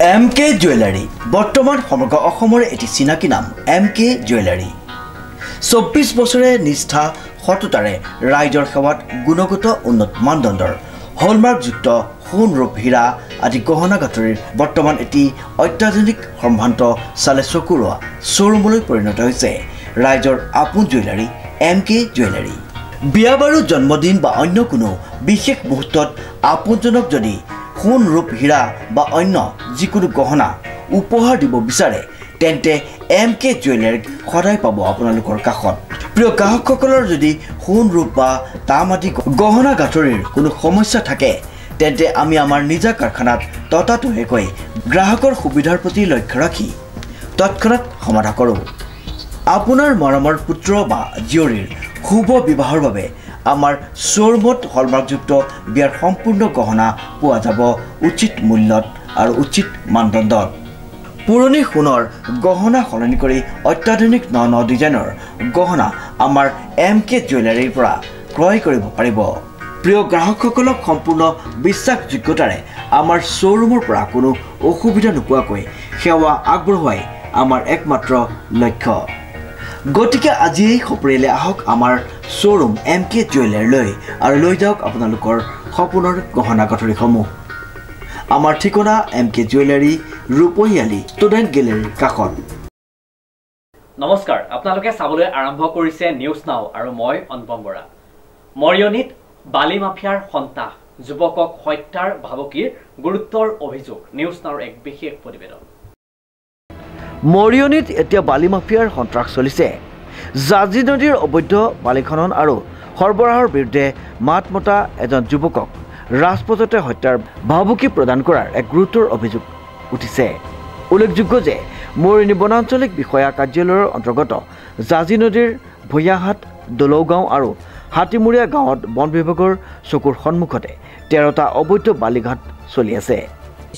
MK jewellery বৰ্তমান সমগ্ৰ অসমৰ এটি চিনাকি নাম MK জুৱেলাৰী 24 বছৰে নিষ্ঠা সততাৰে ৰাইজৰ সেৱাত গুণগত উন্নত মানদণ্ডৰ হলমাৰ্কযুক্ত সোণ ৰূপ হীৰা আদি গহনা গাঁথৰিৰ বৰ্তমান এটি অত্যাধুনিক সম্ভ্ৰান্ত চালে চকুৰোৱা শ্বৰুমলৈ পৰিণত হৈছে ৰাইজৰ আপোন জুৱেলাৰী MK জুৱেলাৰী বিয়া বাৰু জন্মদিন বা অন্য কোনো বিশেষ মুহূৰ্তত আপোনজনক যদি সোণ ৰূপ হীৰা বা অন্য যিকোনো গহনা উপহাৰ দিব বিচাৰে তেন্তে MK জুৱেলাৰীক সদায় পাব আপোনালোকৰ কাষত প্ৰিয় গ্ৰাহকসকলৰ যদি সোণ ৰূপ বা দাম আদি গহনা গাঁথৰিৰ কোনো সমস্যা থাকে তেন্তে আমি আমাৰ নিজা কাৰখানাত ততাতৈয়াকৈ গ্ৰাহকৰ সুবিধাৰ প্ৰতি লক্ষ্য ৰাখি তৎক্ষণাত সমাধান কৰোঁ আপোনাৰ মৰমৰ পুত্ৰ বা জীয়ৰীৰ শুভ বিবাহৰ বাবে আমাৰ শ্বৰুমত হলমাৰ্কযুক্ত বিয়াৰ সম্পূৰ্ণ গহনা পোৱা যাব উচিত মূল্যত আৰু উচিত মানদণ্ডত পুৰণি সোণৰ গহনা সলনি কৰি অত্যাধুনিক ন ডিজাইনৰ গহনা আমাৰ MK জুৱেলাৰীৰ পৰা ক্ৰয় কৰিব পাৰিব প্ৰিয় গ্ৰাহকসকলক সম্পূৰ্ণ বিশ্বাসযোগ্যতাৰে আমাৰ শ্বৰুমৰ পৰা কোনো অসুবিধা নোপোৱাকৈ সেৱা আগবঢ়োৱাই আমাৰ একমাত্ৰ লক্ষ্য গতিকে আজি সপৰিয়ালে আহক আমাৰ শ্বৰুম MK জুৱেলাৰীলৈ আৰু লৈ যাওক আপোনালোকৰ সপোনৰ গহনা গাঁথৰিসমূহ আমাৰ ঠিকনা MK জুৱেলাৰী ৰূপহিয়ালী ষ্টুডেণ্ট গেলেৰীৰ কাষত নমস্কাৰ আপোনালোকে চাবলৈ আৰম্ভ কৰিছে নিউজ নাও আৰু মই অনুপম বৰা মৰিয়নিত বালি মাফিয়াৰ সন্তাস যুৱকক হত্যাৰ ভাবুকিৰ গুৰুত্বৰ অভিযোগ নিউজ নাওৰ এক বিশেষ প্ৰতিবেদন মৰিয়নিত এতিয়া বালি মাফিয়াৰ সন্ত্ৰাস চলিছে জাজি নদীৰ অবৈধ বালি খনন আৰু সৰবৰাহৰ বিৰুদ্ধে মাত মতা এজন যুৱকক ৰাজপথতে হত্যাৰ ভাবুকি প্ৰদান কৰাৰ এক গুৰুতৰ অভিযোগ উঠিছে উল্লেখযোগ্য যে মৰিয়নি বনাঞ্চলিক বিষয়া কাৰ্যালয়ৰ অন্তৰ্গত জাজি নদীৰ ভূঞাহাট দলৌগাঁও আৰু হাতীমূৰীয়া গাঁৱত বন বিভাগৰ চকুৰ সন্মুখতে 13টা অবৈধ বালিঘাট চলি আছে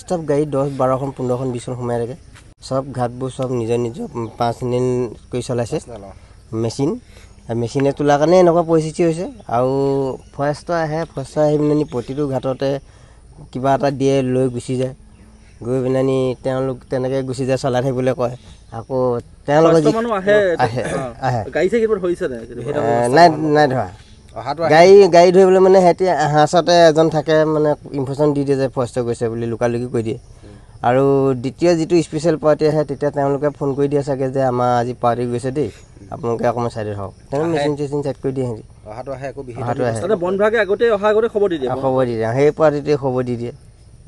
ষ্টাফ গাড়ী 10 12খন 15খন 20খন সোমাই থাকে সব ঘাটবোৰ সব নিজৰ নিজৰ 5 দিন কৰি চলাইছে মেচিনে তোলাৰ কাৰণে এনেকুৱা পৰিস্থিতি হৈছে আৰু ফৰেষ্টৰ আহে ফৰেষ্টৰ আহি পিনে প্ৰতিটো ঘাটতে কিবা এটা দিয়ে লৈ গুচি যায় গৈ পিনে তেওঁলোক তেনেকৈ গুচি যায় চলাই থাকিবলৈ কয় আকৌ তেওঁলোকে গাড়ী চাইকেল হৈছে নাই ধৰা গাড়ী ধৰিবলৈ মানে সিহঁতি হাঁচতে এজন থাকে মানে ইনফৰ্মেশ্যন দি দিয়ে যে ফৰেষ্ট গৈছে বুলি লুকালুকি কৈ দিয়ে আৰু দ্বিতীয় যিটো স্পেচিয়েল পাৰ্টি আহে তেতিয়া তেওঁলোকে ফোন কৰি দিয়ে চাগে যে আমাৰ আজি পাৰ্টি গৈছে দেই আপোনালোকে অকণমান ছাইডত হওক তেওঁলোকে মেচিন ছাইড কৰি দিয়ে সিহঁতি বন বিভাগে আগতে খবৰ দি দিয়ে সেই পাৰ্টিটোৱে খবৰ দি দিয়ে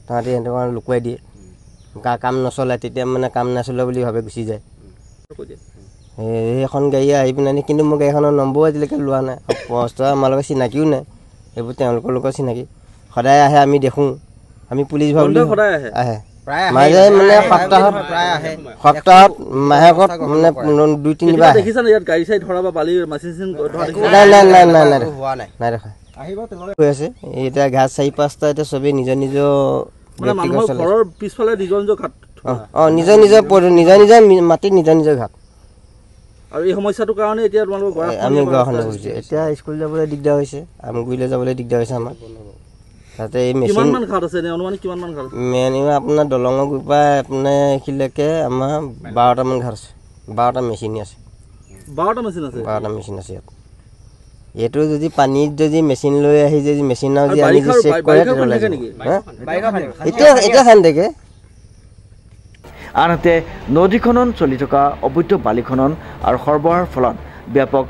তাহাঁতি সিহঁতক লুকুৱাই দিয়ে কাম নচলে তেতিয়া মানে কাম নচলে বুলি ভাবে গুচি যায় সেইখন গাড়ী আহি পিনে কিন্তু মোৰ গাড়ীখনৰ নম্বৰ আজিলৈকে লোৱা নাই ফৰেষ্টৰ আমাৰ লগত চিনাকিও নাই এইবোৰ তেওঁলোকৰ লগত চিনাকি সদায় আহে আমি দেখোঁ আমি পুলিচ ভাবিলোঁ আহে মাজে মানে সপ্তাহত মাহেকত মানে 2-3 বাৰ নাই দেখা হৈ আছে এতিয়া ঘাট 4-5টা এতিয়া চবেই নিজৰ নিজৰ মাটিত নিজৰ ঘাট আৰু এই সমস্যাটোৰ কাৰণে এতিয়া তোমালোকৰ আমি গাঁওখনে বুজিছোঁ এতিয়া স্কুল যাবলৈ দিগদাৰ হৈছে আমগুৰিলৈ যাবলৈ দিগদাৰ হৈছে আমাৰ তাতে এই মেচিন আপোনাৰ দলঙৰ পৰা আপোনাৰ এইখিলৈকে আমাৰ 12টামান ঘাট আছে 12টা মেচিন আছে 12টা মেচিন আছে ইয়াত এইটো যদি পানীত যদি মেচিন লৈ আহি যদি মেচিনৰ যদি আমি যদি চেক কৰে এতিয়া খান থাকে আনহাতে নদীখনন চলি থকা অবৈধ বালি খনন আৰু সৰবৰাহৰ ফলত ব্যাপক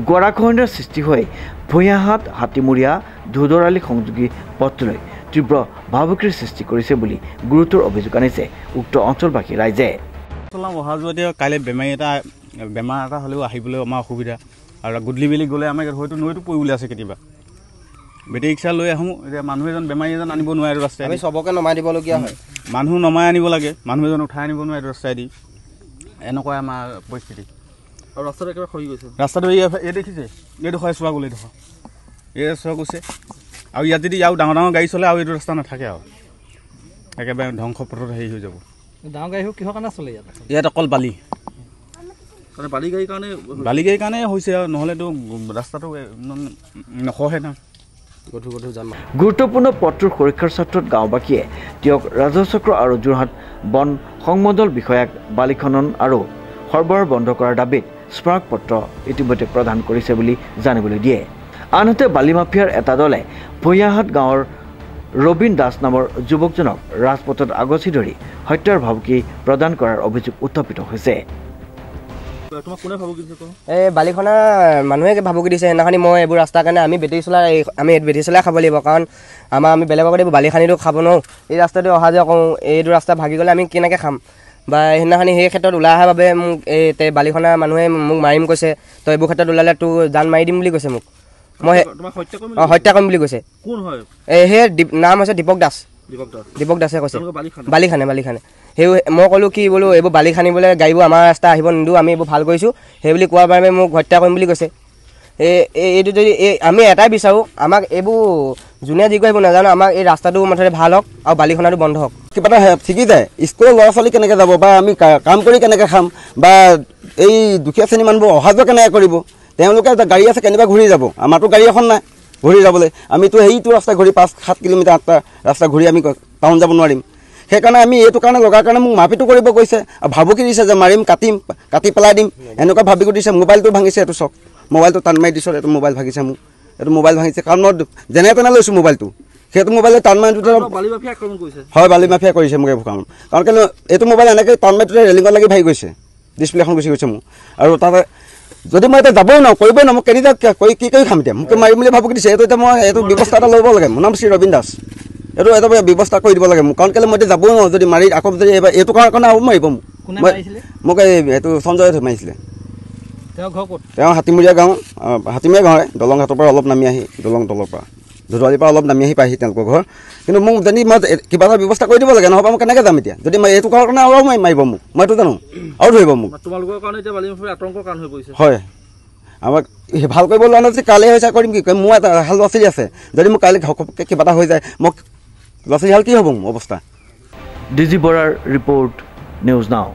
গৰাখহনীয়াৰ সৃষ্টি হৈ ভূঞাহাট হাতীমূৰীয়া ধুদৰালি সংযোগী পথটোলৈ তীব্ৰ ভাবুকিৰ সৃষ্টি কৰিছে বুলি গুৰুতৰ অভিযোগ আনিছে উক্ত অঞ্চলবাসী ৰাইজে অহা যোৱা এতিয়া কাইলৈ বেমাৰ এটা হ'লেও আহিবলৈ আমাৰ অসুবিধা আৰু গধূলি বেলি গ'লে আমাৰ হয়তো নৈতো পৰিবলৈ আছে কেতিয়াবা বেটেৰী ৰিক্সা লৈ আহোঁ এতিয়া মানুহ এজন বেমাৰী এজন আনিব নোৱাৰে ৰাস্তাই আমি চবকে নমাই দিবলগীয়া হয় মানুহ নমাই আনিব লাগে মানুহ এজন উঠাই আনিব নোৱাৰে ৰাস্তাইদি এনেকুৱাই আমাৰ পৰিস্থিতি আৰু ৰাস্তাটো একেবাৰে খহি গৈছে ৰাস্তাটো এই দেখিছে এইডোখৰ চোৱা গ'লে এইডোখৰ এই চোৱা গৈছে আৰু ইয়াত যদি আৰু ডাঙৰ গাড়ী চলে আৰু এইটো ৰাস্তা নাথাকে আৰু একেবাৰে ধ্বংস পথত হেৰি হৈ যাব ডাঙৰ গাড়ী কিহৰ কাৰণে চলে ইয়াত অকল বালি বালি গাড়ীৰ কাৰণে হৈছে আৰু নহ'লেতো ৰাস্তাটো নখহে না গুৰুত্বপূৰ্ণ পথটোৰ সুৰক্ষাৰ স্বাৰ্থত গাঁওবাসীয়ে তেওঁক ৰাজচক্ৰ আৰু যোৰহাট বন সংমণ্ডল বিষয়াক বালি খনন আৰু সৰবৰাহ বন্ধ কৰাৰ দাবীত স্মাৰক পত্ৰ ইতিমধ্যে প্ৰদান কৰিছে বুলি জানিবলৈ দিয়ে। আনহাতে বালি মাফিয়াৰ এটা দলে ভূঞাহাট গাঁৱৰ ৰবীন দাস নামৰ যুৱকজনক ৰাজপথত আগচি ধৰি হত্যাৰ ভাবুকি প্ৰদান কৰাৰ অভিযোগ উত্থাপিত হৈছে। এই বালিখনা মানুহে ভাবুকি দিছে। সেইদিনাখনি মই এইবোৰ ৰাস্তাৰ কাৰণে আমি বেটেৰী চলাই খাব লাগিব, কাৰণ আমি বেলেগৰ আগত এইবোৰ বালি খানিটো খাব নোৱাৰোঁ। এই ৰাস্তাটো অহা যোৱা কৰোঁ, এইটো ৰাস্তা ভাগি গ'লে আমি কেনেকৈ খাম। বা সেইদিনাখনি সেই ক্ষেত্ৰত ওলাই অহাৰ বাবে মোক এই বালিখনা মানুহে মোক মাৰিম কৈছে, তই এইবোৰ ক্ষেত্ৰত ওলালে তোৰ জান মাৰি দিম বুলি কৈছে মোক। মই হত্যা কৰিম বুলি কৈছে। সেই নাম হৈছে দীপক দাসে কৈছে। বালি খানে সেই মই ক'লোঁ কি বোলো এইবোৰ বালি খানিবলৈ গাড়ীবোৰ আমাৰ ৰাস্তা আহিব নিদিওঁ, আমি এইবোৰ ভাল কৰিছোঁ, সেই বুলি কোৱাৰ বাবে মোক হত্যা কৰিম বুলি কৈছে। এইটো যদি আমি এটাই বিচাৰোঁ, আমাক এইবোৰ যোনে যি কৰিব নাজানো, আমাক এই ৰাস্তাটো মুঠতে ভাল হওক আৰু বালিখনাটো বন্ধ হওক। কিবা এটা শিকি যায়, স্কুলৰ ল'ৰা ছোৱালী কেনেকৈ যাব, বা আমি কাম কৰি কেনেকৈ খাম, বা এই দুখীয়া শ্ৰেণীৰ মানুহবোৰ অহা যোৱা কেনেকৈ কৰিব। তেওঁলোকে গাড়ী আছে কেনিবা ঘূৰি যাব, আমাৰতো গাড়ী এখন নাই ঘূৰি যাবলৈ। আমিতো সেইটো ৰাস্তা ঘূৰি 5-7 কিলোমিটাৰ 8টা ৰাস্তা ঘূৰি আমি টাউন যাব নোৱাৰিম। সেইকাৰণে আমি এইটো কাৰণে লগাৰ কাৰণে মোক মাৰপিটো কৰিব কৈছে, আৰু ভাবুকি দিছে যে মাৰিম, কাটি পেলাই দিম, এনেকুৱা ভাবিও দিছে। মোবাইলটো ভাঙিছে, এইটো চক মোবাইলটো টান মাৰি দিছোঁ, এইটো মোবাইল ভাঙিছে মোক, এইটো মোবাইল ভাঙিছে কাৰণ মই যেনে তেনে লৈছোঁ মোবাইলটো। সেইটো মোবাইলে টান মাৰি হয়, বালি মাফিয়া কৰিছে মোক এইবোৰ কাম। কাৰণ কেলৈ এইটো মোবাইল এনেকৈ টান মাৰি ৰেলিঙত লাগি ভাগি গৈছে, ডিছপ্লেখন গুচি গৈছে মোৰ। আৰু তাতে যদি মই এতিয়া যাবই নোৱাৰোঁ, কৰিবই নোৱাৰোঁ, মোক কেনেকৈ কি কৰি খাম এতিয়া, মোক মাৰিম বুলি ভাবুকি দিছে। এইটো এতিয়া মই এইটো ব্যৱস্থা এটা ল'ব লাগে। মোৰ নাম শ্ৰী ৰবীন দাস। এইটো এটা ব্যৱস্থা কৰি দিব লাগে মোক, কাৰণ কেলৈ মই এতিয়া যাবই নোৱাৰোঁ। যদি মাৰি আকৌ যদি এইবাৰ এইটো কাৰণে আৰু মাৰিব মোক এইটো সঞ্জয়ে মাৰিছিলে। তেওঁ হাতীমূৰীয়া গাঁও, হাতীমূৰীয়া দলং ঘাটৰ পৰা অলপ নামি আহি, দলং তলৰ পৰা ধুধুৱালিৰ পৰা অলপ নামি আহি পাইহি তেওঁলোকৰ ঘৰ। কিন্তু মোক যদি মই কিবা এটা ব্যৱস্থা কৰি দিব লাগে, নহ'বা মই কেনেকৈ যাম এতিয়া। যদি মই এইটো কাৰণে আৰু মাৰিব মোক, মই এইটো জানো, আৰু ধৰিব মোক। তোমালোকৰ কাৰণে এতিয়া বালি মাফিয়া আতংকৰ কাৰণ হৈ পৰিছে। হয়, আমাক ভাল কৰিব লোৱা নাই যদি কাইলৈ হৈছে কৰিম কি কৰিম। মোৰ এটা হাল ল'ৰা ছোৱালী আছে, যদি মোক কাইলৈ ঘপককৈ কিবা এটা হৈ যায়, মোক ল'ৰা ছোৱালী হাল কি হ'ব মোৰ অৱস্থা। ডিজি বৰাৰ ৰিপৰ্ট, নিউজ নাও।